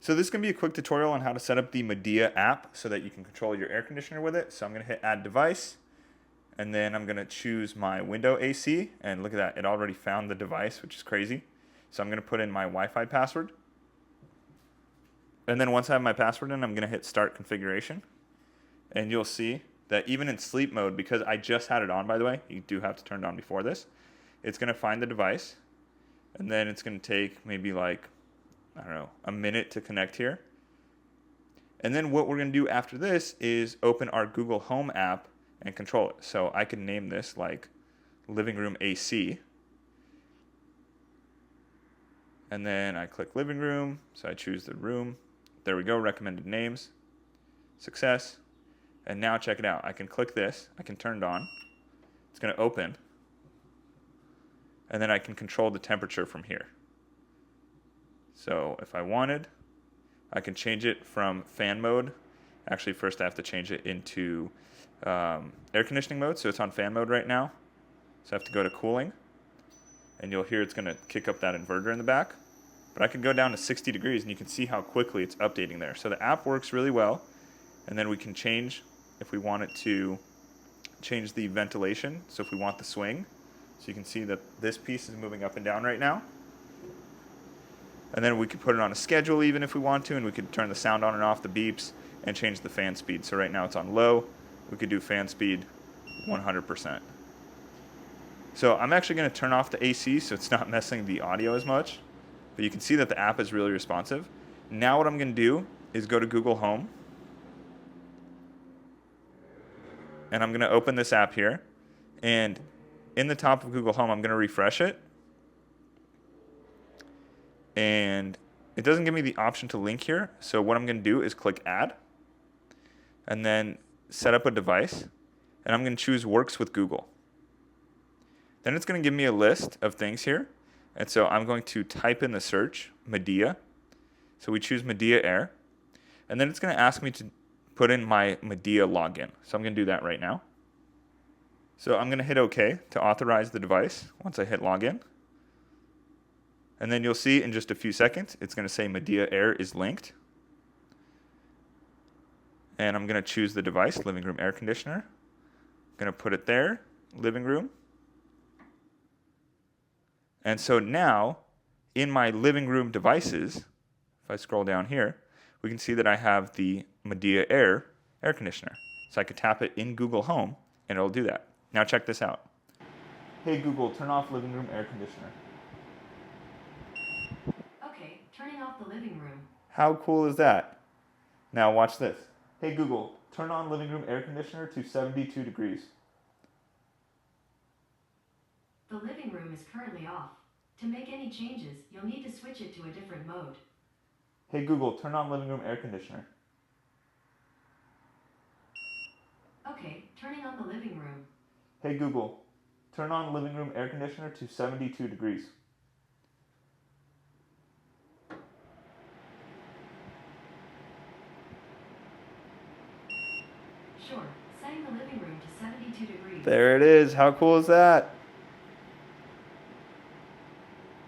So this is going to be a quick tutorial on how to set up the Midea app so that you can control your air conditioner with it. So I'm going to hit add device, and then I'm going to choose my window AC, and look at that, it already found the device, which is crazy. So I'm going to put in my Wi-Fi password. And then once I have my password in, I'm going to hit start configuration. And you'll see that even in sleep mode, because I just had it on, by the way, you do have to turn it on before this, it's going to find the device, and then it's going to take maybe like, I don't know, a minute to connect here. And then what we're going to do after this is open our Google Home app and control it. So I can name this like living room AC. And then I click living room, so I choose the room. There we go, recommended names, success. And now check it out. I can click this, I can turn it on. It's going to open. And then I can control the temperature from here. So if I wanted, I can change it from fan mode. Actually, first I have to change it into air conditioning mode. So it's on fan mode right now. So I have to go to cooling. And you'll hear it's going to kick up that inverter in the back. But I can go down to 60 degrees, and you can see how quickly it's updating there. So the app works really well. And then we can change, if we want it to change the ventilation. So if we want the swing. So you can see that this piece is moving up and down right now. And then we could put it on a schedule even if we want to, and we could turn the sound on and off, the beeps, and change the fan speed. So right now it's on low. We could do fan speed 100%. So I'm actually going to turn off the AC so it's not messing the audio as much. But you can see that the app is really responsive. Now what I'm going to do is go to Google Home. And I'm going to open this app here. And in the top of Google Home, I'm going to refresh it. And it doesn't give me the option to link here. So what I'm going to do is click add. And then set up a device. And I'm going to choose works with Google. Then it's going to give me a list of things here. And so I'm going to type in the search, Midea. So we choose Midea Air. And then it's going to ask me to put in my Midea login. So I'm going to do that right now. So I'm going to hit OK to authorize the device once I hit login. And then you'll see in just a few seconds, it's going to say Midea Air is linked. And I'm going to choose the device, living room air conditioner. I'm going to put it there, living room. And so now, in my living room devices, if I scroll down here, we can see that I have the Midea air conditioner. So I could tap it in Google Home, and it'll do that. Now check this out. Hey Google, turn off living room air conditioner. Okay, turning off the living room. How cool is that? Now watch this. Hey Google, turn on living room air conditioner to 72 degrees. The living room is currently off. To make any changes, you'll need to switch it to a different mode. Hey Google, turn on living room air conditioner. Okay, turning on the living room. Hey Google, turn on living room air conditioner to 72 degrees. Sure, setting the living room to 72 degrees. There it is. How cool is that?